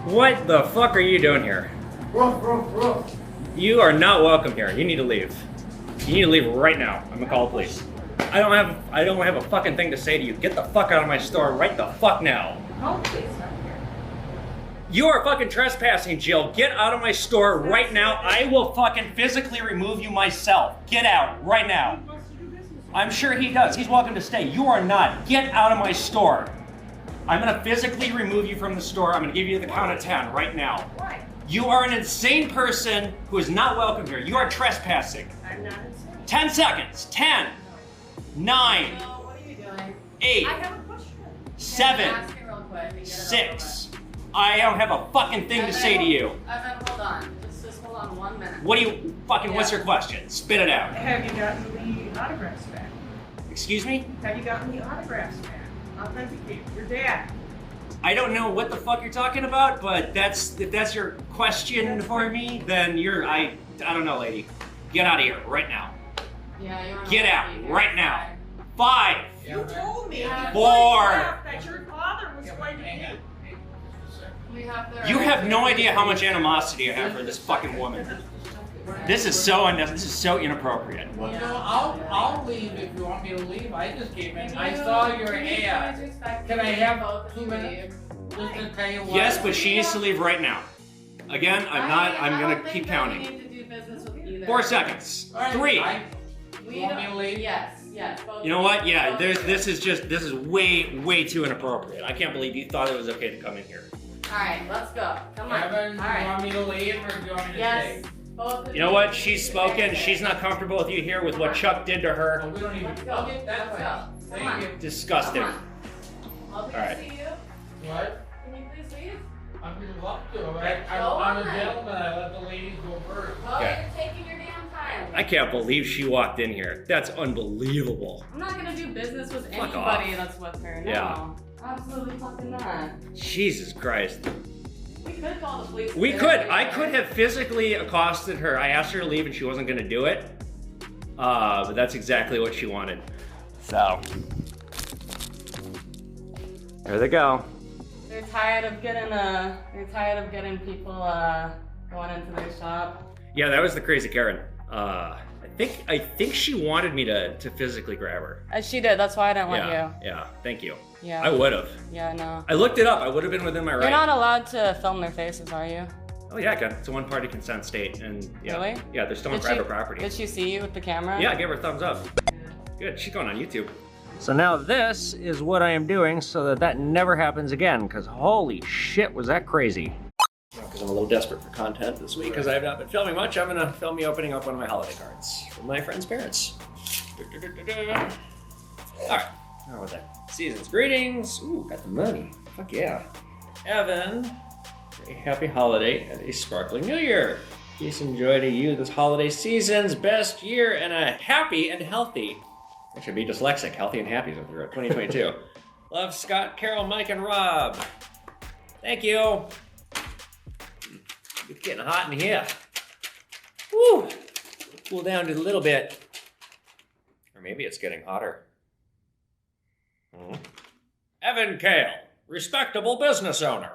What the fuck are you doing here? You are not welcome here. You need to leave. You need to leave right now. I'm gonna call the police. I don't have a fucking thing to say to you. Get the fuck out of my store right the fuck now. Call the police right here. You are fucking trespassing, Jill. Get out of my store right now. I will fucking physically remove you myself. Get out right now. I'm sure he does. He's welcome to stay. You are not. Get out of my store. I'm gonna physically remove you from the store. I'm gonna give you the count of 10 right now. Why? You are an insane person who is not welcome here. You are trespassing. I'm not insane. 10 seconds. 10, 9, No, what are you doing? 8, I have a question. 7, Ask me real quick and get it 6. I don't have a fucking thing to say to you. Hold on. Just hold on 1 minute. What do you fucking, what's your question? Spit it out. Have you gotten the autographs back? Excuse me? Have you gotten the autographs back? Authenticate your dad. I don't know what the fuck you're talking about, but if that's your question for me, then I don't know, lady. Get out of here right now. Yeah, you're Get out right now. 5, You told me 4. that your father was going to be. You have no idea how much animosity I have for this fucking woman. This is so unnecessary. This is so inappropriate. Well, you know, I'll leave if you want me to leave. I just came in. I saw your ad. Can I have 2 minutes? Just to tell you what. Yes, but she needs to leave right now. Again, I'm gonna keep counting. We need to do business with either. 4 seconds. All right, 3. You We want me to don't- leave? Yes. Both You know what? Yeah, both this is way too inappropriate. I can't believe you thought it was okay to come in here. All right, let's go. Come on. Evan, do All you right. want me to leave or do you want me to Yes. stay? Both of You know what? She's spoken. She's not comfortable with you here with what Chuck did to Oh, her. we don't even. Let's go. Okay, that's Let's fine. go. Come Thank on. you. Disgusting. Come on. I'll All right. see you. What? Can you please leave? I'm gonna love to. Go I'm a on. gentleman. I let the ladies go first. Well, Okay. you're taking your damn time. I can't believe she walked in here. That's unbelievable. I'm not gonna do business with Fuck anybody off. that's with her. No. Yeah. Absolutely fucking not. Jesus Christ. We could call the police. We today, could. right? I could have physically accosted her. I asked her to leave and she wasn't going to do it. But that's exactly what she wanted. So. There they go. They're tired of getting people going into their shop. Yeah, that was the crazy Karen. I think she wanted me to physically grab her. She did. That's why I didn't let Yeah, thank you. you. Yeah. I would have. Yeah, no. I looked it up. I would have been within my right. You're not allowed to film their faces, are you? Oh yeah, it's a one-party consent state, and yeah, Really? yeah, they're still on Did private she- property. Did she see you with the camera? Yeah, I gave her a thumbs up. Good, she's going on YouTube. So now this is what I am doing so that never happens again, because holy shit, was that crazy. Because I'm a little desperate for content this week, because I have not been filming much. I'm gonna film me opening up one of my holiday cards from my friend's parents. All right, how about that? Season's greetings. Ooh, got the money. Fuck yeah. Evan, a happy holiday and a sparkling new year. Peace and joy to you this holiday season's best year and a happy and healthy. I should be dyslexic, healthy and happy throughout 2022. Love, Scott, Carol, Mike, and Rob. Thank you. It's getting hot in here. Woo! Cool down just a little bit. Or maybe it's getting hotter. Evan Kale, respectable business owner.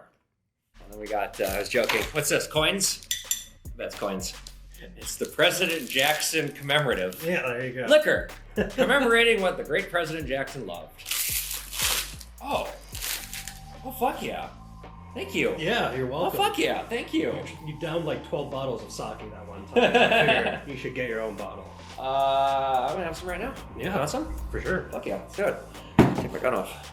And then we got, I was joking, what's this, coins? That's coins. It's the President Jackson commemorative. Yeah, there you go. Liquor, commemorating what the great President Jackson loved. Oh. Oh, fuck yeah. Thank you. Yeah, you're welcome. Oh, fuck yeah. Thank you. You downed like 12 bottles of sake that one time. I figured you should get your own bottle. I'm gonna have some right now. Yeah. You want some? For sure. Fuck yeah. Let's do it. Take my gun off.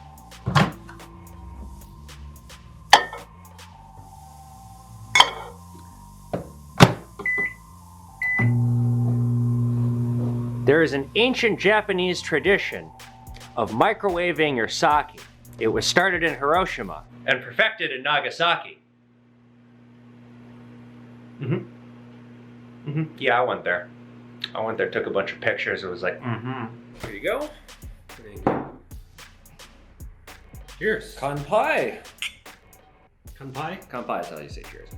There is an ancient Japanese tradition of microwaving your sake. It was started in Hiroshima and perfected in Nagasaki. Yeah, I went there. Took a bunch of pictures. It was like, Here you go. Cheers. Kanpai. Kanpai? Kanpai is how you say cheers.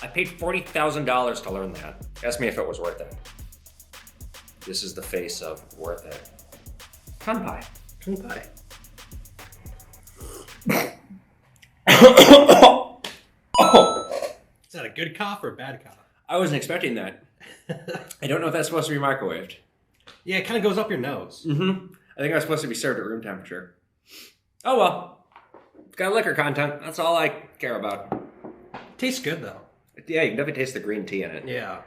I paid $40,000 to learn that. Ask me if it was worth it. This is the face of worth it. Kanpai. Kanpai. that good cop or bad cop? I wasn't expecting that. I don't know if that's supposed to be microwaved. Yeah, it kind of goes up your nose. Mm-hmm. I think I was supposed to be served at room temperature. Oh well. It's got liquor content. That's all I care about. Tastes good though. Yeah, you can definitely taste the green tea in it. Yeah.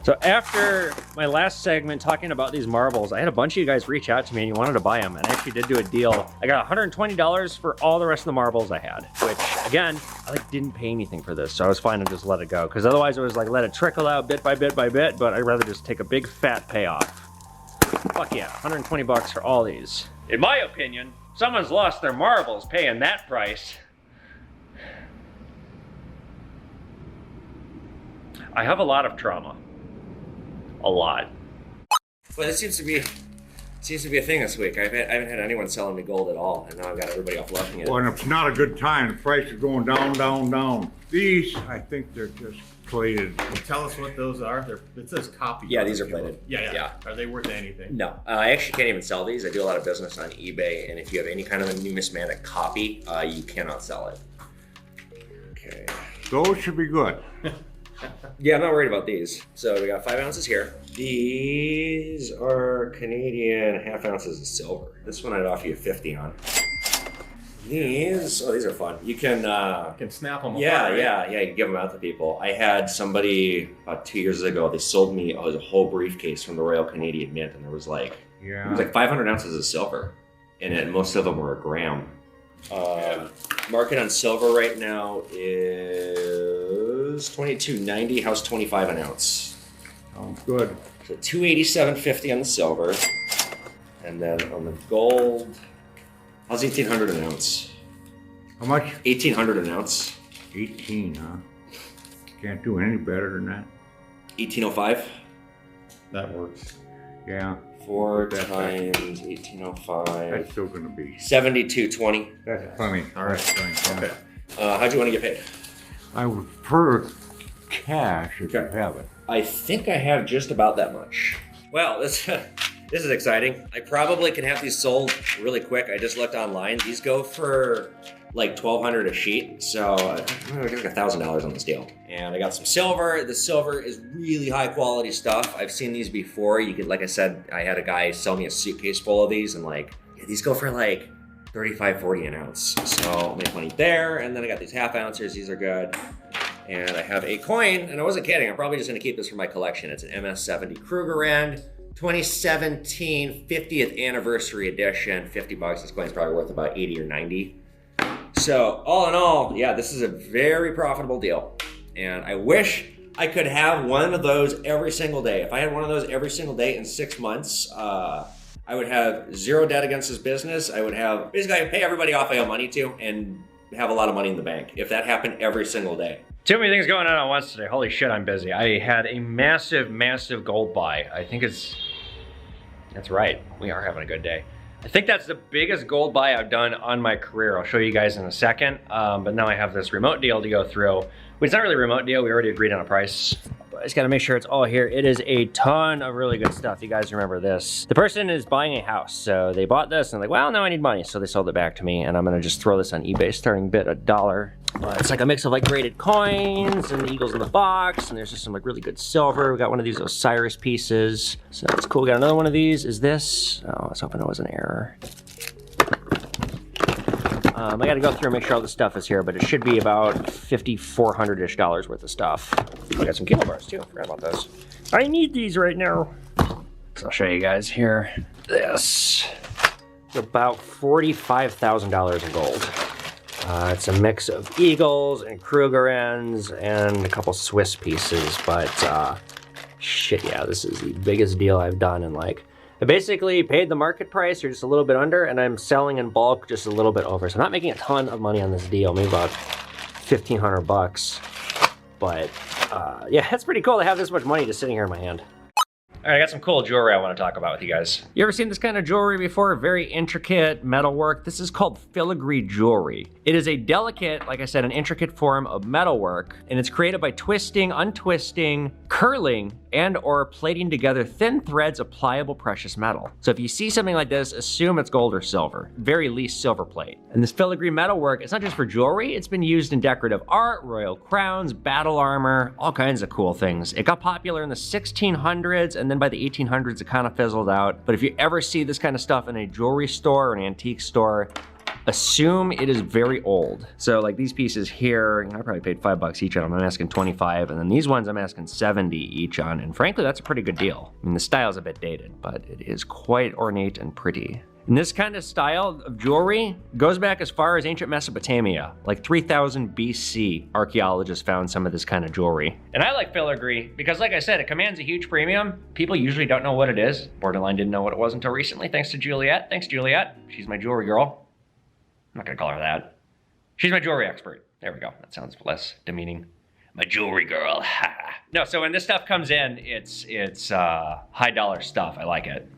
So after my last segment talking about these marbles, I had a bunch of you guys reach out to me and you wanted to buy them, and I actually did do a deal. I got $120 for all the rest of the marbles I had, which again, I like didn't pay anything for this, so I was fine to just let it go, because otherwise it was like let it trickle out bit by bit by bit, but I'd rather just take a big fat payoff. Fuck yeah, 120 bucks for all these. In my opinion, someone's lost their marbles paying that price. I have a lot of trauma. A lot. Well, it seems to be a thing this week. I haven't had anyone selling me gold at all, and now I've got everybody off loving it. Well, and it's not a good time. The price is going down, down, down. These, I think they're just plated. Tell us what those are. It says copy. Yeah, these are plated. Yeah. Are they worth anything? No, I actually can't even sell these. I do a lot of business on eBay, and if you have any kind of a numismatic copy, you cannot sell it. Okay. Those should be good. Yeah, I'm not worried about these. So we got 5 ounces here. These are Canadian half ounces of silver. This one I'd offer you 50 on. These are fun. You can snap them. Yeah, you can give them out to people. I had somebody about 2 years ago, they sold me a whole briefcase from the Royal Canadian Mint, and there was like, it was like 500 ounces of silver, and most of them were a gram. Market on silver right now is $22.90. How's 25 an ounce? Sounds good. So $287.50 on the silver, and then on the gold, how's 1,800 an ounce? How much? 1,800 an ounce. 18, huh? Can't do any better than that. 1,805. That works. Yeah. 4 That's times 1,805. That's still gonna be. 72.20. That's funny. All right. Okay. How'd you want to get paid? I would prefer cash if you Okay. have it. I think I have just about that much. Well, this is exciting. I probably can have these sold really quick. I just looked online. These go for like $1,200 a sheet, so I'm gonna get like $1,000 on this deal. And I got some silver. The silver is really high quality stuff. I've seen these before. You could, like I said, I had a guy sell me a suitcase full of these, and like, yeah, these go for like 35, 40 an ounce. So I'll make money there. And then I got these half ounces. These are good. And I have a coin, and I wasn't kidding. I'm probably just gonna keep this for my collection. It's an MS-70 Krugerrand 2017 50th anniversary edition. 50 bucks. This coin's probably worth about 80 or 90. So all in all, yeah, this is a very profitable deal. And I wish I could have one of those every single day. If I had one of those every single day in 6 months, I would have zero debt against this business. I would have, basically I would pay everybody off I owe money to and have a lot of money in the bank if that happened every single day. Too many things going on at once today. Holy shit, I'm busy. I had a massive gold buy. I think that's right. We are having a good day. I think that's the biggest gold buy I've done on my career. I'll show you guys in a second. But now I have this remote deal to go through. It's not really a remote deal. We already agreed on a price. But I just gotta make sure it's all here. It is a ton of really good stuff. You guys remember this. The person is buying a house. So they bought this and they're like, well, now I need money. So they sold it back to me, and I'm gonna just throw this on eBay, starting bid $1. It's like a mix of like graded coins and the eagles in the box, and there's just some like really good silver. We got one of these Osiris pieces, so that's cool. We got another one of these. Is this? Oh, I was hoping it was an error. I gotta go through and make sure all the stuff is here, but it should be about $5,400-ish worth of stuff. I got some kilo bars too. I forgot about those. I need these right now. So I'll show you guys here. This is about $45,000 in gold. It's a mix of eagles and Krugerrands and a couple Swiss pieces, but shit, yeah, this is the biggest deal I've done in like, I basically paid the market price or just a little bit under, and I'm selling in bulk just a little bit over. So I'm not making a ton of money on this deal, maybe about 1,500 bucks. But yeah, it's pretty cool to have this much money just sitting here in my hand. All right, I got some cool jewelry I want to talk about with you guys. You ever seen this kind of jewelry before? Very intricate metalwork. This is called filigree jewelry. It is a delicate, like I said, an intricate form of metalwork, and it's created by twisting, untwisting, curling and or plating together thin threads of pliable precious metal. So if you see something like this, assume it's gold or silver, very least silver plate. And this filigree metalwork, it's not just for jewelry, it's been used in decorative art, royal crowns, battle armor, all kinds of cool things. It got popular in the 1600s, and then by the 1800s it kind of fizzled out. But if you ever see this kind of stuff in a jewelry store or an antique store, assume it is very old. So like these pieces here, I probably paid $5 each on them. I'm asking 25, and then these ones I'm asking 70 each on. And frankly, that's a pretty good deal. I mean, the style's a bit dated, but it is quite ornate and pretty. And this kind of style of jewelry goes back as far as ancient Mesopotamia, like 3000 BC. Archaeologists found some of this kind of jewelry. And I like filigree because, like I said, it commands a huge premium. People usually don't know what it is. Borderline didn't know what it was until recently, thanks to Juliet. Thanks, Juliet. She's my jewelry girl. I'm not gonna call her that. She's my jewelry expert. There we go. That sounds less demeaning. My jewelry girl. No, so when this stuff comes in, it's high dollar stuff. I like it.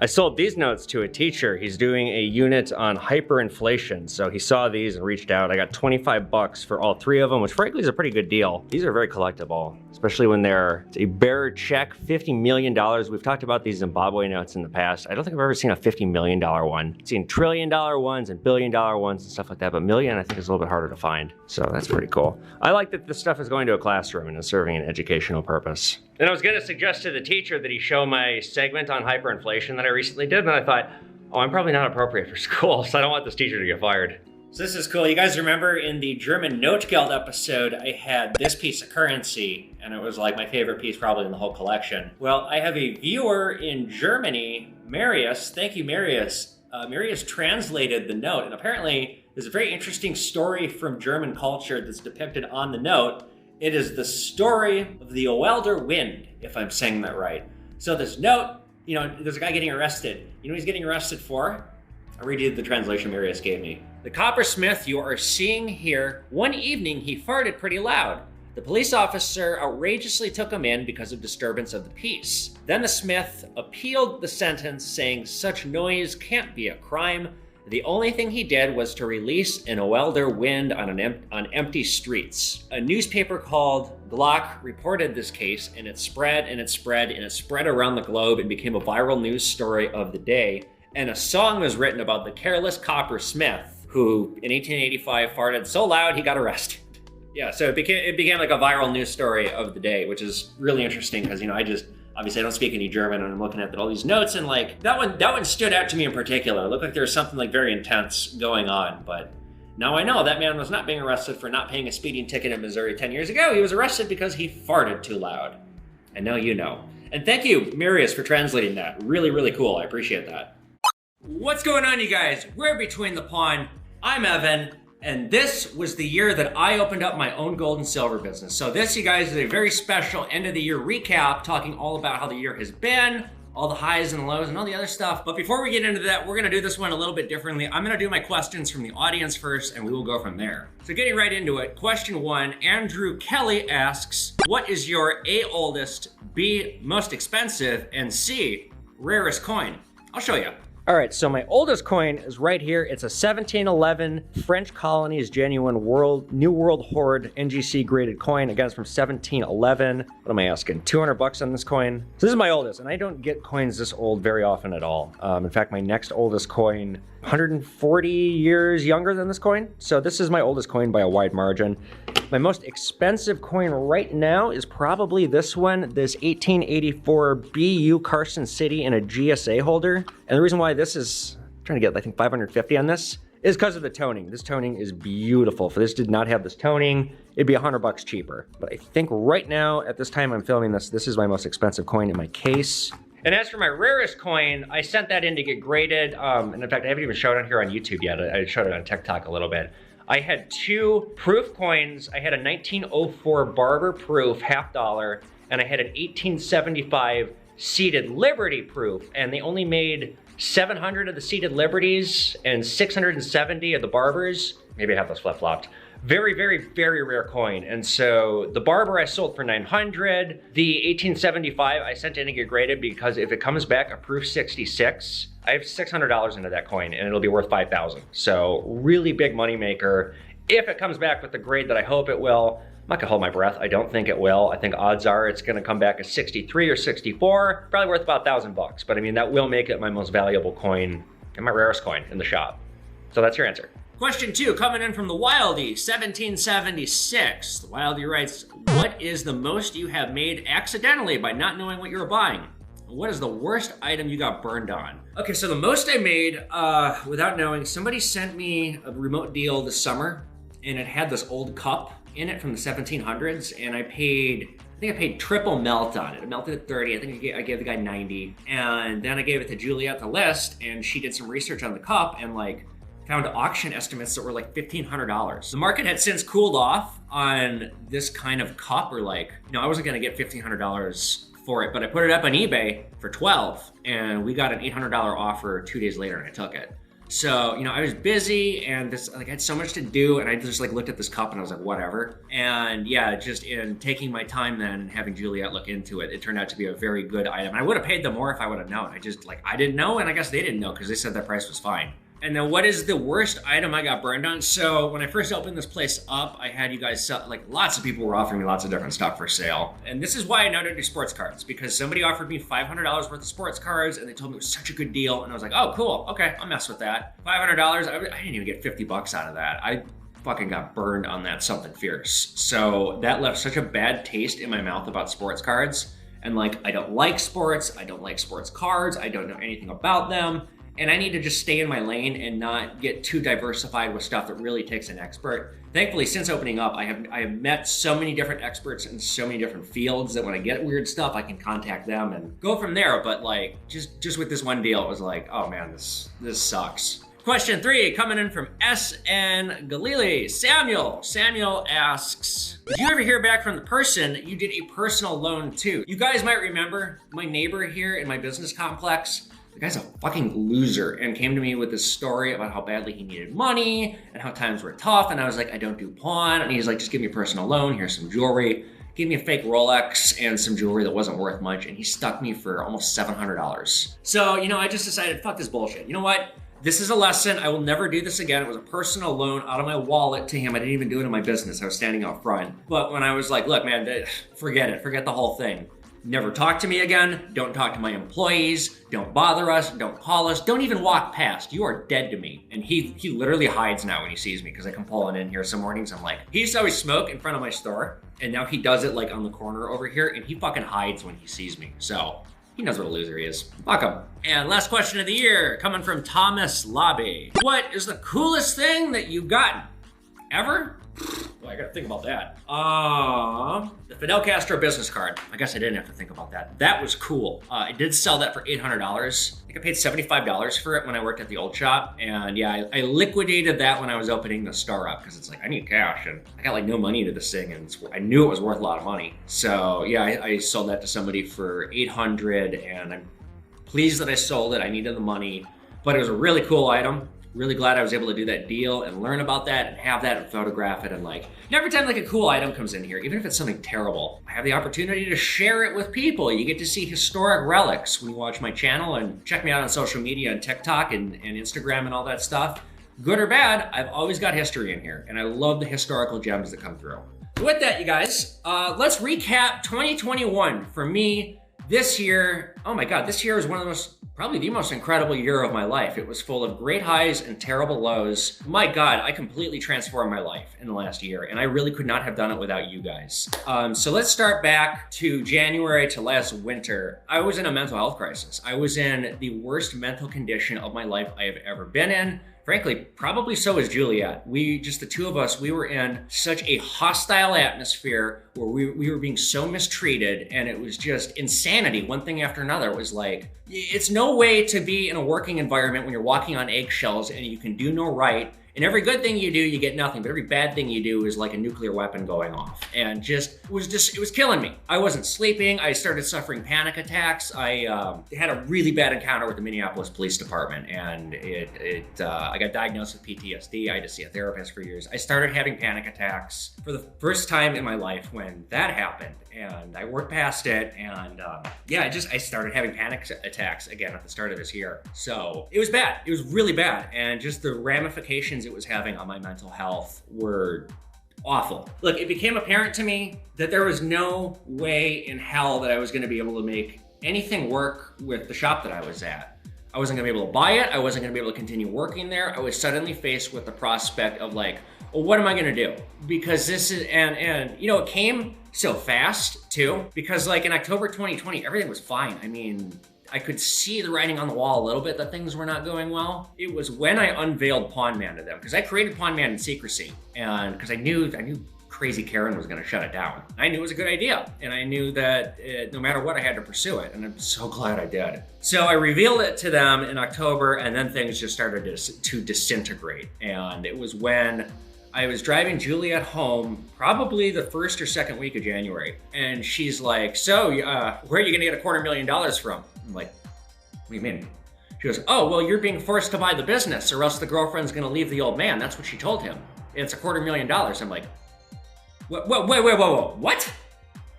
I sold these notes to a teacher. He's doing a unit on hyperinflation. So he saw these and reached out. I got $25 for all 3 of them, which frankly is a pretty good deal. These are very collectible, especially when they're a bearer check, $50 million. We've talked about these Zimbabwe notes in the past. I don't think I've ever seen a $50 million one. I've seen $1 trillion ones and $1 billion ones and stuff like that, but million I think is a little bit harder to find. So that's pretty cool. I like that this stuff is going to a classroom and is serving an educational purpose. And I was gonna suggest to the teacher that he show my segment on hyperinflation that I recently did, and I thought, oh, I'm probably not appropriate for school, so I don't want this teacher to get fired. So this is cool. You guys remember in the German Note Guild episode, I had this piece of currency, and it was like my favorite piece probably in the whole collection. Well, I have a viewer in Germany, Marius. Thank you, Marius. Marius translated the note, and apparently there's a very interesting story from German culture that's depicted on the note. It is the story of the Oelder Wind, if I'm saying that right. So this note, you know, there's a guy getting arrested. You know what he's getting arrested for? I'll read you the translation Marius gave me. The coppersmith you are seeing here, one evening he farted pretty loud. The police officer outrageously took him in because of disturbance of the peace. Then the smith appealed the sentence, saying such noise can't be a crime. The only thing he did was to release an Oelder Wind on empty streets. A newspaper called Glock reported this case, and it spread and it spread and it spread around the globe and became a viral news story of the day. And a song was written about the careless coppersmith who in 1885 farted so loud he got arrested. Yeah, so it became like a viral news story of the day, which is really interesting because, you know, obviously I don't speak any German, and I'm looking at all these notes, and like that one stood out to me in particular. It looked like there was something like very intense going on, but now I know that man was not being arrested for not paying a speeding ticket in Missouri 10 years ago. He was arrested because he farted too loud. And now you know. And thank you, Marius, for translating that. Really, really cool. I appreciate that. What's going on, you guys? We're Between the Pond. I'm Evan. And this was the year that I opened up my own gold and silver business. So this, you guys, is a very special end of the year recap, talking all about how the year has been, all the highs and lows and all the other stuff. But before we get into that, we're gonna do this one a little bit differently. I'm gonna do my questions from the audience first, and we will go from there. So getting right into it, question 1, Andrew Kelly asks, what is your A, oldest, B, most expensive, and C, rarest coin? I'll show you. All right, so my oldest coin is right here. It's a 1711 French Colonies Genuine New World Hoard NGC graded coin. Again, it's from 1711. What am I asking? 200 bucks on this coin. So this is my oldest, and I don't get coins this old very often at all. In fact, my next oldest coin, 140 years younger than this coin. So this is my oldest coin by a wide margin. My most expensive coin right now is probably this one, this 1884 BU Carson City in a GSA holder. And the reason why this is, I'm trying to get, I think 550 on this, is because of the toning. This toning is beautiful. If this did not have this toning, it'd be 100 bucks cheaper. But I think right now, at this time I'm filming this, this is my most expensive coin in my case. And as for my rarest coin, I sent that in to get graded. And in fact, I haven't even showed it here on YouTube yet. I showed it on TikTok a little bit. I had 2 proof coins. I had a 1904 Barber proof, $50, and I had an 1875 seated Liberty proof. And they only made 700 of the seated Liberties and 670 of the Barbers. Maybe I have those flip-flopped. Very, very, very rare coin. And so the Barber I sold for 900. The 1875 I sent in to get graded because if it comes back a proof 66, I have $600 into that coin and it'll be worth 5,000. So really big money maker if it comes back with the grade that I hope it will. not gonna hold my breath. I don't think it will. I think odds are it's gonna come back as 63 or 64, probably worth about $1,000 but I mean, that will make it my most valuable coin and my rarest coin in the shop. So that's your answer. Question 2, coming in from the Wildie, 1776. The Wildie writes, what is the most you have made accidentally by not knowing what you were buying? What is the worst item you got burned on? Okay, so the most I made without knowing, somebody sent me a remote deal this summer and it had this old cup in it from the 1700s and I think I paid triple melt on it. It melted at 30, I think I gave the guy 90. And then I gave it to Juliet to list and she did some research on the cup and like found auction estimates that were like $1,500. The market had since cooled off on this kind of cup, or like, I wasn't gonna get $1,500 for it, but I put it up on eBay for 12 and we got an $800 offer 2 days later and I took it. So, I was busy and I had so much to do and I just like looked at this cup and I was like, whatever. And yeah, just in taking my time then having Juliet look into it, it turned out to be a very good item. I would have paid them more if I would have known. I didn't know and I guess they didn't know because they said that price was fine. And then what is the worst item I got burned on? So when I first opened this place up, I had you guys sell, like lots of people were offering me lots of different stuff for sale. And this is why I now don't do sports cards, because somebody offered me $500 worth of sports cards and they told me it was such a good deal. And I was like, oh, cool, okay, I'll mess with that. $500, I didn't even get $50 out of that. I fucking got burned on that something fierce. So that left such a bad taste in my mouth about sports cards. And like, I don't like sports, I don't like sports cards, I don't know anything about them. And I need to just stay in my lane and not get too diversified with stuff that really takes an expert. Thankfully, since opening up, I have met so many different experts in so many different fields that when I get weird stuff, I can contact them and go from there. But like, just with this one deal, it was like, oh man, this sucks. Question 3, coming in from S.N. Galili. Samuel asks, did you ever hear back from the person you did a personal loan to? You guys might remember my neighbor here in my business complex. The guy's a fucking loser and came to me with this story about how badly he needed money and how times were tough. And I was like, I don't do pawn. And he's like, just give me a personal loan. Here's some jewelry. Gave me a fake Rolex and some jewelry that wasn't worth much. And he stuck me for almost $700. So, I just decided, fuck this bullshit. You know what? This is a lesson. I will never do this again. It was a personal loan out of my wallet to him. I didn't even do it in my business. I was standing out front. But when I was like, look, man, forget it. Forget the whole thing. Never talk to me again. Don't talk to my employees. Don't bother us. Don't call us. Don't even walk past. You are dead to me. And he literally hides now when he sees me because I come pulling in here some mornings. I'm like, he used to always smoke in front of my store. And now he does it like on the corner over here. And he fucking hides when he sees me. So he knows what a loser he is. Fuck him. And last question of the year coming from Thomas Lobby. What is the coolest thing that you've gotten ever? Well, I gotta think about that. The Fidel Castro business card. I guess I didn't have to think about that. That was cool. I did sell that for $800. I think I paid $75 for it when I worked at the old shop. And yeah, I liquidated that when I was opening the store up because it's like, I need cash. And I got like no money into this thing and I knew it was worth a lot of money. So yeah, I sold that to somebody for $800 and I'm pleased that I sold it. I needed the money, but it was a really cool item. Really glad I was able to do that deal and learn about that and have that and photograph it. And like, every time like a cool item comes in here, even if it's something terrible, I have the opportunity to share it with people. You get to see historic relics when you watch my channel and check me out on social media and TikTok and Instagram and all that stuff. Good or bad, I've always got history in here and I love the historical gems that come through. So with that, you guys, let's recap 2021 for me. This year, oh my God, this year was one of the probably the most incredible year of my life. It was full of great highs and terrible lows. My God, I completely transformed my life in the last year, and I really could not have done it without you guys. So let's start back to January to last winter. I was in a mental health crisis. I was in the worst mental condition of my life I have ever been in. Frankly, probably so is Juliet. The two of us, we were in such a hostile atmosphere where we were being so mistreated and it was just insanity, one thing after another. It was like, it's no way to be in a working environment when you're walking on eggshells and you can do no right. And every good thing you do, you get nothing. But every bad thing you do is like a nuclear weapon going off. And it was killing me. I wasn't sleeping. I started suffering panic attacks. I had a really bad encounter with the Minneapolis Police Department. And I got diagnosed with PTSD. I had to see a therapist for years. I started having panic attacks for the first time in my life when that happened. And I worked past it. And I started having panic attacks again at the start of this year. So it was bad. It was really bad. And just the ramifications it was having on my mental health were awful. Look, it became apparent to me that there was no way in hell that I was gonna be able to make anything work with the shop that I was at. I wasn't gonna be able to buy it. I wasn't gonna be able to continue working there. I was suddenly faced with the prospect of like, well, what am I gonna do? Because this is, and you know, it came so fast too, because like in October 2020, everything was fine. I mean, I could see the writing on the wall a little bit that things were not going well. It was when I unveiled Pawn Man to them, because I created Pawn Man in secrecy, and because I knew Crazy Karen was gonna shut it down. I knew it was a good idea, and I knew that no matter what, I had to pursue it, and I'm so glad I did. So I revealed it to them in October, and then things just started to disintegrate. And it was when I was driving Juliet home, probably the first or second week of January, and she's like, so where are you gonna get $250,000 from? I'm like, what do you mean? She goes, oh, well, you're being forced to buy the business or else the girlfriend's gonna leave the old man. That's what she told him. It's $250,000. I'm like, wait, what?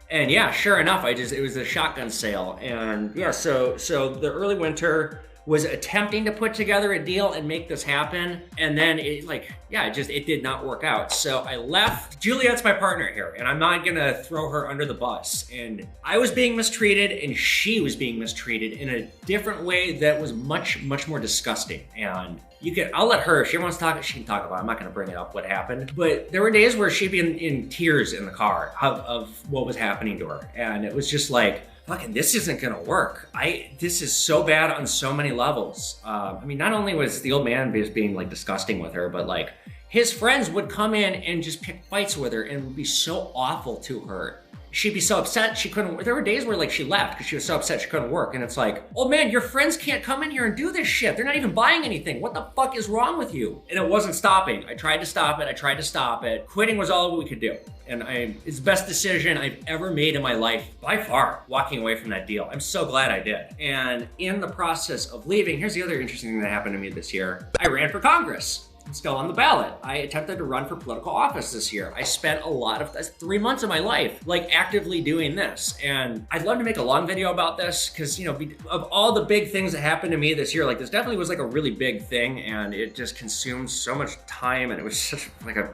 And yeah, sure enough, it was a shotgun sale. And yeah, so the early winter was attempting to put together a deal and make this happen. And then it did not work out. So I left. Juliet's my partner here, and I'm not gonna throw her under the bus. And I was being mistreated, and she was being mistreated in a different way that was much, much more disgusting. And I'll let her, if she wants to talk, she can talk about it. I'm not gonna bring it up what happened. But there were days where she'd be in tears in the car of what was happening to her. And it was just like, fucking, this isn't gonna work. This is so bad on so many levels. I mean, not only was the old man just being like disgusting with her, but like his friends would come in and just pick fights with her and would be so awful to her. She'd be so upset she couldn't. There were days where like she left because she was so upset she couldn't work. And it's like, old man, your friends can't come in here and do this shit. They're not even buying anything. What the fuck is wrong with you? And it wasn't stopping. I tried to stop it. Quitting was all we could do. And it's the best decision I've ever made in my life, by far, walking away from that deal. I'm so glad I did. And in the process of leaving, here's the other interesting thing that happened to me this year. I ran for Congress. I'm still on the ballot. I attempted to run for political office this year. I spent 3 months of my life like actively doing this. And I'd love to make a long video about this because, you know, of all the big things that happened to me this year, like this definitely was like a really big thing, and it just consumed so much time, and it was such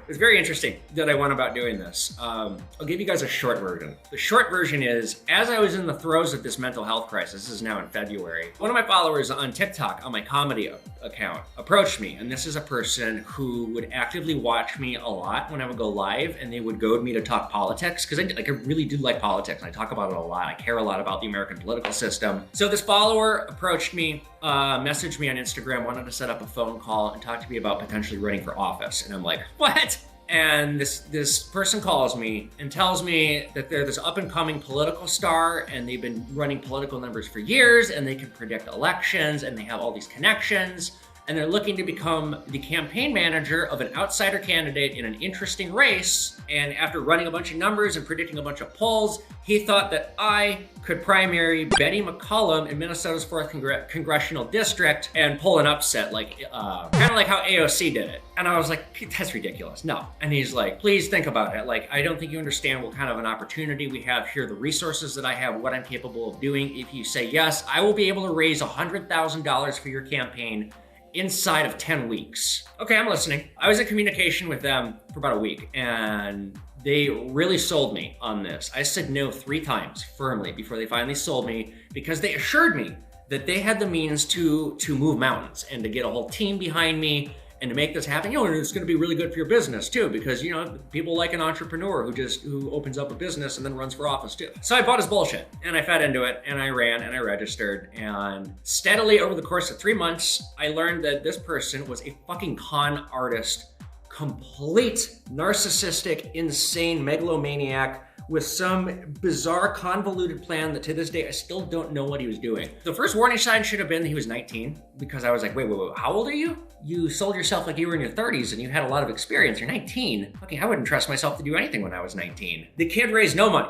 it's very interesting that I went about doing this. I'll give you guys a short version. The short version is, as I was in the throes of this mental health crisis, this is now in February, one of my followers on TikTok on my comedy account approached me, and this is a person who would actively watch me a lot when I would go live, and they would goad me to talk politics because I really do like politics, and I talk about it a lot. I care a lot about the American political system. So this follower approached me, messaged me on Instagram, wanted to set up a phone call and talk to me about potentially running for office. And I'm like, what? And this person calls me and tells me that they're this up and coming political star, and they've been running political numbers for years, and they can predict elections, and they have all these connections, and they're looking to become the campaign manager of an outsider candidate in an interesting race. And after running a bunch of numbers and predicting a bunch of polls, he thought that I could primary Betty McCollum in Minnesota's 4th congressional district and pull an upset, like kind of like how AOC did it. And I was like, that's ridiculous, no. And he's like, please think about it. Like, I don't think you understand what kind of an opportunity we have here, the resources that I have, what I'm capable of doing. If you say yes, I will be able to raise $100,000 for your campaign inside of 10 weeks. Okay, I'm listening. I was in communication with them for about a week, and they really sold me on this. I said no 3 times firmly before they finally sold me, because they assured me that they had the means to move mountains and to get a whole team behind me and to make this happen. You know, and it's gonna be really good for your business too, because, you know, people like an entrepreneur who opens up a business and then runs for office too. So I bought his bullshit, and I fed into it, and I ran, and I registered, and steadily over the course of 3 months, I learned that this person was a fucking con artist, complete narcissistic, insane megalomaniac with some bizarre convoluted plan that to this day I still don't know what he was doing. The first warning sign should have been that he was 19, because I was like, wait, how old are you? You sold yourself like you were in your 30s and you had a lot of experience. You're 19. Okay, I wouldn't trust myself to do anything when I was 19. The kid raised no money.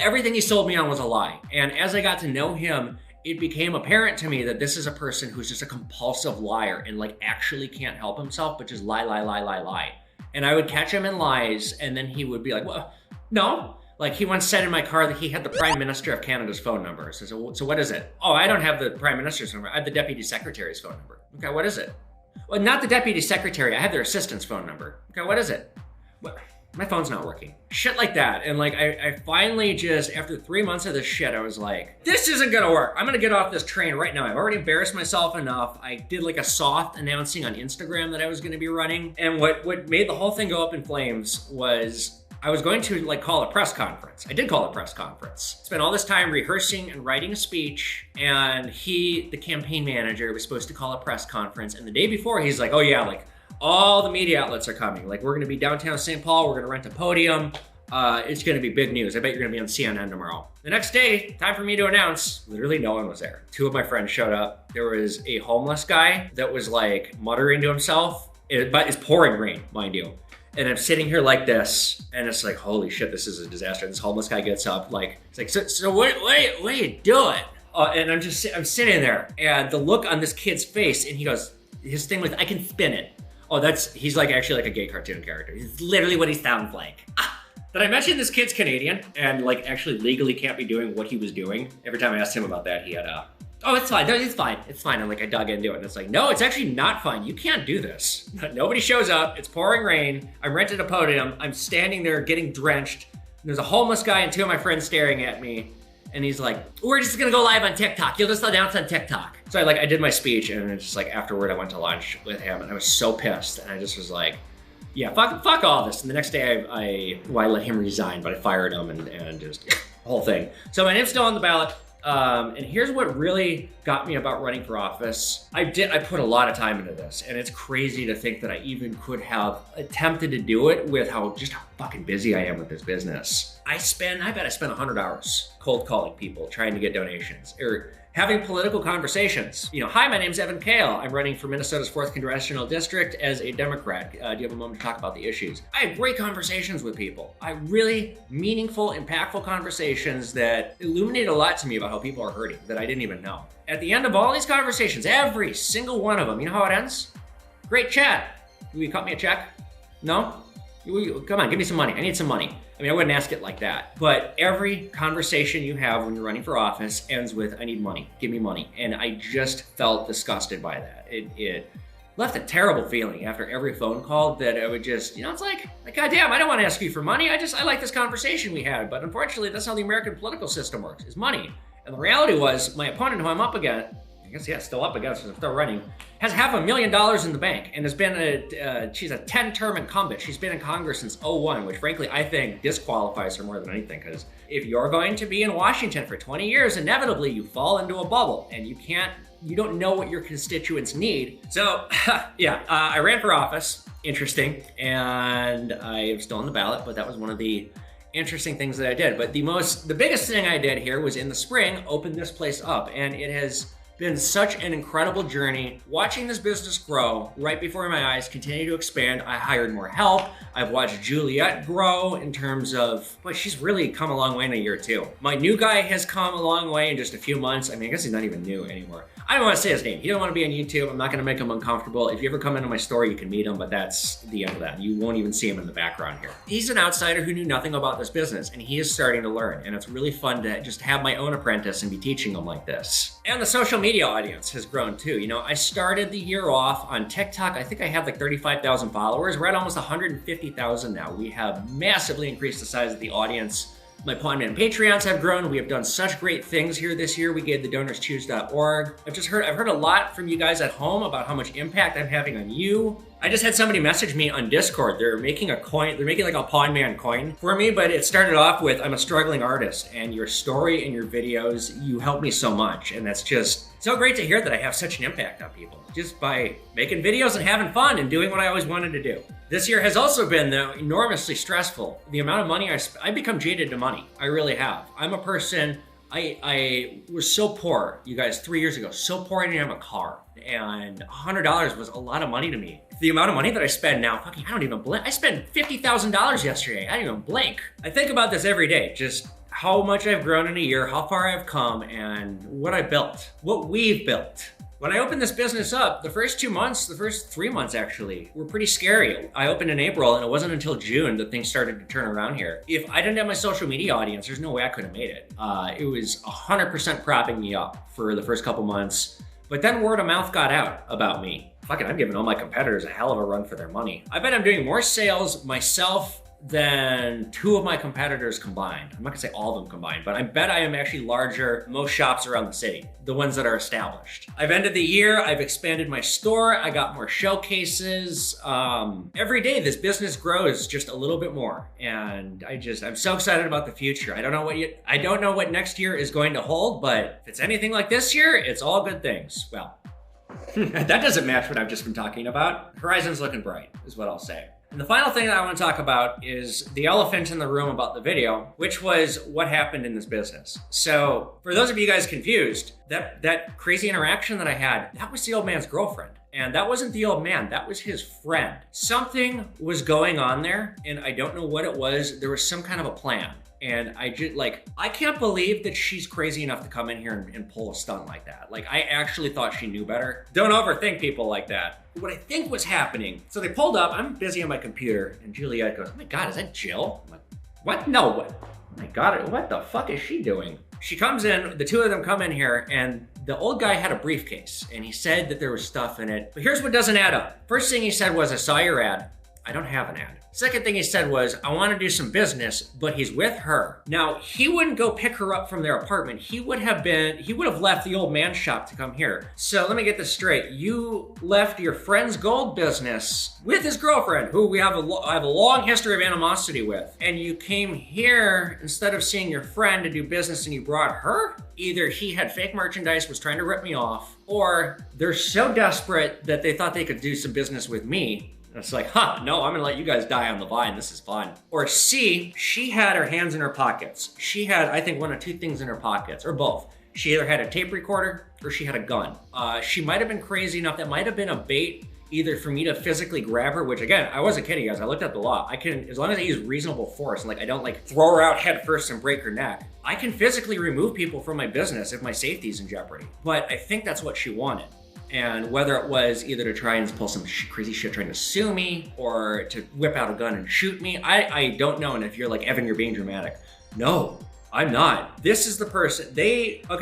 Everything he sold me on was a lie. And as I got to know him, it became apparent to me that this is a person who's just a compulsive liar and like actually can't help himself, but just lie. And I would catch him in lies, and then he would be like, well, no. Like, he once said in my car that he had the Prime Minister of Canada's phone number. I said, so what is it? Oh, I don't have the Prime Minister's number. I have the Deputy Secretary's phone number. Okay, what is it? Well, not the Deputy Secretary. I have their assistant's phone number. Okay, what is it? But my phone's not working. Shit like that. And like, I finally just, after 3 months of this shit, I was like, this isn't gonna work. I'm gonna get off this train right now. I've already embarrassed myself enough. I did like a soft announcing on Instagram that I was gonna be running. And what made the whole thing go up in flames was I was going to like call a press conference. I did call a press conference. Spent all this time rehearsing and writing a speech, and the campaign manager, was supposed to call a press conference. And the day before, he's like, oh yeah, like all the media outlets are coming. Like we're gonna be downtown St. Paul, we're gonna rent a podium. It's gonna be big news. I bet you're gonna be on CNN tomorrow. The next day, time for me to announce, literally no one was there. 2 of my friends showed up. There was a homeless guy that was like muttering to himself, but it's pouring rain, mind you. And I'm sitting here like this, and it's like, holy shit, this is a disaster. This homeless guy gets up, like, it's like, so what are you doing? And I'm sitting there, and the look on this kid's face, and he goes, his thing was, I can spin it. Oh, he's like actually like a gay cartoon character. It's literally what he sounds like. Did I mention this kid's Canadian and like actually legally can't be doing what he was doing? Every time I asked him about that, he had oh, it's fine. No, it's fine. It's fine. And like I dug into it, and it's like, no, it's actually not fine. You can't do this. Nobody shows up. It's pouring rain. I rented a podium. I'm standing there getting drenched. There's a homeless guy and 2 of my friends staring at me. And he's like, we're just gonna go live on TikTok. You'll just announce on TikTok. So I did my speech, and it's just like afterward I went to lunch with him, and I was so pissed. And I just was like, yeah, fuck all this. And the next day I let him resign, but I fired him and just the whole thing. So my name's still on the ballot. And here's what really got me about running for office. I put a lot of time into this, and it's crazy to think that I even could have attempted to do it with how fucking busy I am with this business. I bet I spent 100 hours cold calling people, trying to get donations, or having political conversations. You know, hi, my name's Evan Kale. I'm running for Minnesota's 4th Congressional District as a Democrat. Do you have a moment to talk about the issues? I had great conversations with people. I really meaningful, impactful conversations that illuminated a lot to me about how people are hurting that I didn't even know. At the end of all these conversations, every single one of them, you know how it ends? Great chat. Will you cut me a check? No? Come on, give me some money. I need some money. I mean, I wouldn't ask it like that, but every conversation you have when you're running for office ends with, I need money, give me money. And I just felt disgusted by that. It left a terrible feeling after every phone call that I would just, you know, it's like goddamn, I don't want to ask you for money. I like this conversation we had, but unfortunately that's how the American political system works, is money. And the reality was my opponent who I'm up against, I guess, yeah, still up against, I'm still running, has $500,000 in the bank and has been she's a 10-term incumbent. She's been in Congress since 2001, which frankly I think disqualifies her more than anything, because if you're going to be in Washington for 20 years, inevitably you fall into a bubble and you don't know what your constituents need. So yeah, I ran for office, interesting, and I am still on the ballot, but that was one of the interesting things that I did. But the biggest thing I did here was in the spring, open this place up, and it has been such an incredible journey watching this business grow right before my eyes, continue to expand. I hired more help. I've watched Juliet grow in terms of, but she's really come a long way in a year too. My new guy has come a long way in just a few months. I mean, I guess he's not even new anymore. I don't want to say his name. He don't want to be on YouTube. I'm not going to make him uncomfortable. If you ever come into my store, you can meet him, but that's the end of that. You won't even see him in the background here. He's an outsider who knew nothing about this business, and he is starting to learn. And it's really fun to just have my own apprentice and be teaching him like this. And the social media audience has grown too. You know, I started the year off on TikTok. I think I had like 35,000 followers. We're at almost 150,000 now. We have massively increased the size of the audience. My Pawn and Patreons have grown. We have done such great things here this year. We gave the donorschoose.org. I've heard a lot from you guys at home about how much impact I'm having on you. I just had somebody message me on Discord. They're making a coin. They're making like a Pawn Man coin for me, but it started off with, I'm a struggling artist, and your story and your videos, you help me so much. And that's just so great to hear that I have such an impact on people just by making videos and having fun and doing what I always wanted to do. This year has also been, though, enormously stressful. The amount of money I've become jaded to money. I really have. I'm a person, I was so poor, you guys, 3 years ago, so poor I didn't have a car. And $100 was a lot of money to me. The amount of money that I spend now, fucking, I don't even blink. I spent $50,000 yesterday. I didn't even blink. I think about this every day, just how much I've grown in a year, how far I've come, and what I built, what we've built. When I opened this business up, the first 2 months, the first 3 months actually, were pretty scary. I opened in April, and it wasn't until June that things started to turn around here. If I didn't have my social media audience, there's no way I could have made it. It was 100% propping me up for the first couple months. But then word of mouth got out about me. fucking, I'm giving all my competitors a hell of a run for their money. I bet I'm doing more sales myself than 2 of my competitors combined. I'm not gonna say all of them combined, but I bet I am actually larger than most shops around the city, the ones that are established. I've ended the year, I've expanded my store, I got more showcases. Every day this business grows just a little bit more. And I'm so excited about the future. I don't know what next year is going to hold, but if it's anything like this year, it's all good things. Well, that doesn't match what I've just been talking about. Horizon's looking bright, is what I'll say. And the final thing that I want to talk about is the elephant in the room about the video, which was what happened in this business. So for those of you guys confused, that crazy interaction that I had, that was the old man's girlfriend. And that wasn't the old man, that was his friend. Something was going on there, and I don't know what it was. There was some kind of a plan. And I can't believe that she's crazy enough to come in here and pull a stunt like that. Like, I actually thought she knew better. Don't overthink people like that. What I think was happening, so they pulled up, I'm busy on my computer, and Juliet goes, oh my God, is that Jill? I'm like, what? No, what? Oh my God, what the fuck is she doing? She comes in, the 2 of them come in here, and the old guy had a briefcase, and he said that there was stuff in it. But here's what doesn't add up. First thing he said was, I saw your ad. I don't have an ad. Second thing he said was, I want to do some business, but he's with her. Now, he wouldn't go pick her up from their apartment. He would have left the old man's shop to come here. So let me get this straight. You left your friend's gold business with his girlfriend, who I have a long history of animosity with. And you came here instead of seeing your friend to do business and you brought her? Either he had fake merchandise, was trying to rip me off, or they're so desperate that they thought they could do some business with me. And it's like, no, I'm gonna let you guys die on the vine. This is fun. Or C, she had her hands in her pockets. She had, I think, 1 or 2 things in her pockets, or both. She either had a tape recorder or she had a gun. She might have been crazy enough. That might have been a bait either for me to physically grab her, which again, I wasn't kidding, guys. I looked at the law. I can, as long as I use reasonable force, and like I don't like throw her out head first and break her neck, I can physically remove people from my business if my safety's in jeopardy. But I think that's what she wanted. And whether it was either to try and pull some crazy shit trying to sue me or to whip out a gun and shoot me, I don't know. And if you're like, Evan, you're being dramatic. No, I'm not. This is the person.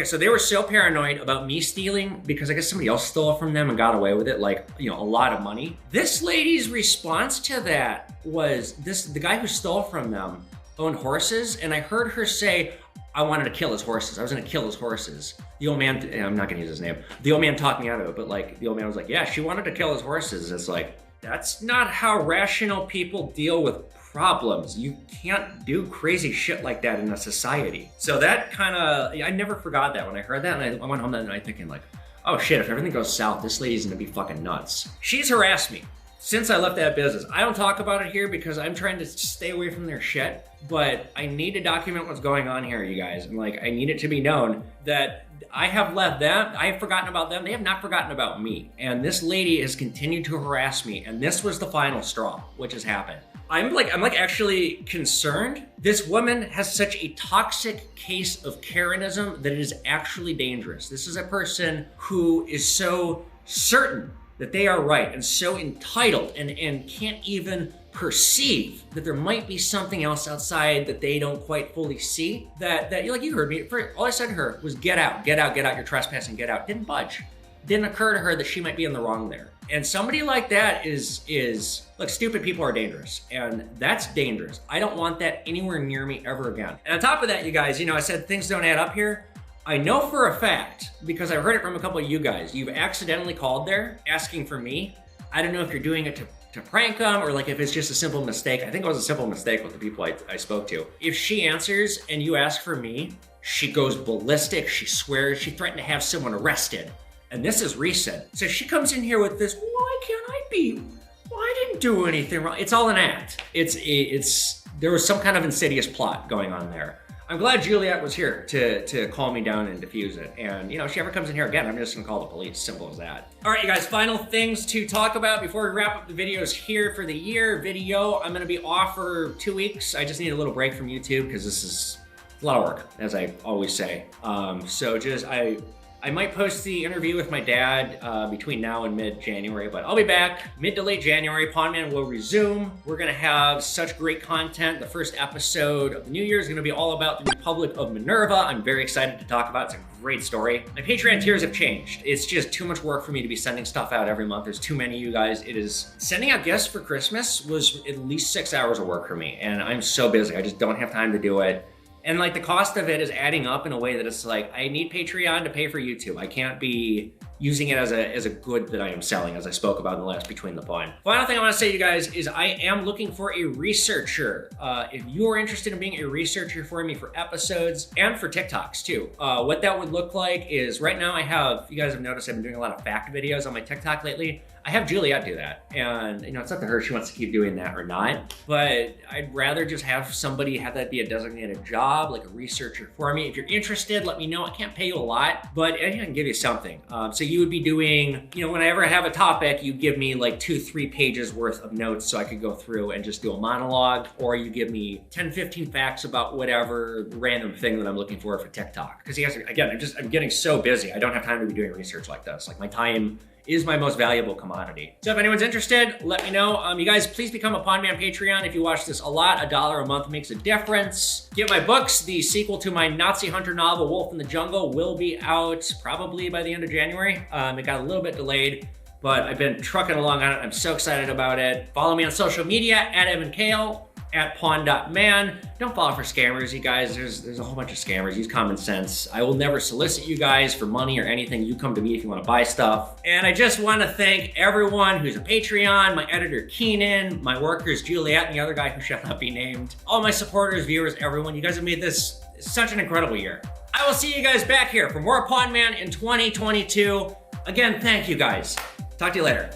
So they were so paranoid about me stealing because I guess somebody else stole from them and got away with it, like, a lot of money. This lady's response to that was the guy who stole from them owned horses. And I heard her say, I wanted to kill his horses. I was gonna kill his horses. The old man, I'm not gonna use his name. The old man talked me out of it, but like the old man was like, yeah, she wanted to kill his horses. It's like, that's not how rational people deal with problems. You can't do crazy shit like that in a society. So that I never forgot that when I heard that, and I went home that night thinking like, oh shit, if everything goes south, this lady's gonna be fucking nuts. She's harassed me since I left that business. I don't talk about it here because I'm trying to stay away from their shit, but I need to document what's going on here, you guys. And like, I need it to be known that I have left them, I have forgotten about them, they have not forgotten about me. And this lady has continued to harass me, and this was the final straw, which has happened. I'm actually concerned. This woman has such a toxic case of Karenism that it is actually dangerous. This is a person who is so certain that they are right and so entitled and can't even perceive that there might be something else outside that they don't quite fully see. That like you heard me, all I said to her was get out, you're trespassing, get out. Didn't budge. Didn't occur to her that she might be in the wrong there. And somebody like that is look, stupid people are dangerous, and that's dangerous. I don't want that anywhere near me ever again. And on top of that, you guys, I said things don't add up here. I know for a fact, because I've heard it from a couple of you guys, you've accidentally called there asking for me. I don't know if you're doing it to prank them or like if it's just a simple mistake. I think it was a simple mistake with the people I spoke to. If she answers and you ask for me, she goes ballistic, she swears, she threatened to have someone arrested. And this is recent. So she comes in here with this, why can't I be? Well, I didn't do anything wrong. It's all an act. There was some kind of insidious plot going on there. I'm glad Juliet was here to calm me down and diffuse it. And, if she ever comes in here again, I'm just gonna call the police. Simple as that. All right, you guys, final things to talk about before we wrap up the videos here for the year video. I'm gonna be off for 2 weeks. I just need a little break from YouTube because this is a lot of work, as I always say. I might post the interview with my dad between now and mid-January, but I'll be back mid to late January. Pondman will resume. We're gonna have such great content. The first episode of the new year is gonna be all about the Republic of Minerva. I'm very excited to talk about it. It's a great story. My Patreon tiers have changed. It's just too much work for me to be sending stuff out every month. There's too many of you guys. It is, sending out gifts for Christmas was at least 6 hours of work for me, and I'm so busy. I just don't have time to do it. And like the cost of it is adding up in a way that it's like, I need Patreon to pay for YouTube. I can't be using it as a good that I am selling, as I spoke about in the last Between the Pond. Final thing I want to say to you guys is I am looking for a researcher. If you are interested in being a researcher for me for episodes and for TikToks too, what that would look like is right now I have, you guys have noticed I've been doing a lot of fact videos on my TikTok lately. I have Juliet do that, and you know, it's up to her if she wants to keep doing that or not, but I'd rather just have somebody have that be a designated job, like a researcher for me. If you're interested, let me know. I can't pay you a lot, but I can give you something. So you would be doing, you know, whenever I have a topic, you give me like 2-3 pages worth of notes so I could go through and just do a monologue, or you give me 10-15 facts about whatever random thing that I'm looking for TikTok. Because again, I'm getting so busy. I don't have time to be doing research like this. Like my time is my most valuable commodity. So if anyone's interested, let me know. You guys, please become a Pondman Patreon. If you watch this a lot, $1 a month makes a difference. Get my books. The sequel to my Nazi hunter novel, Wolf in the Jungle, will be out probably by the end of January. It got a little bit delayed, but I've been trucking along on it. I'm so excited about it. Follow me on social media, at Evan Kale, at pawn.man. Don't fall for scammers, you guys. There's a whole bunch of scammers. Use common sense. I will never solicit you guys for money or anything. You come to me if you want to buy stuff. And I just want to thank everyone who's a Patreon, my editor Keenan, my workers Juliet and the other guy who shall not be named, all my supporters, viewers, everyone. You guys have made this such an incredible year. I will see you guys back here for more Pondman in 2022. Again, thank you guys. Talk to you later.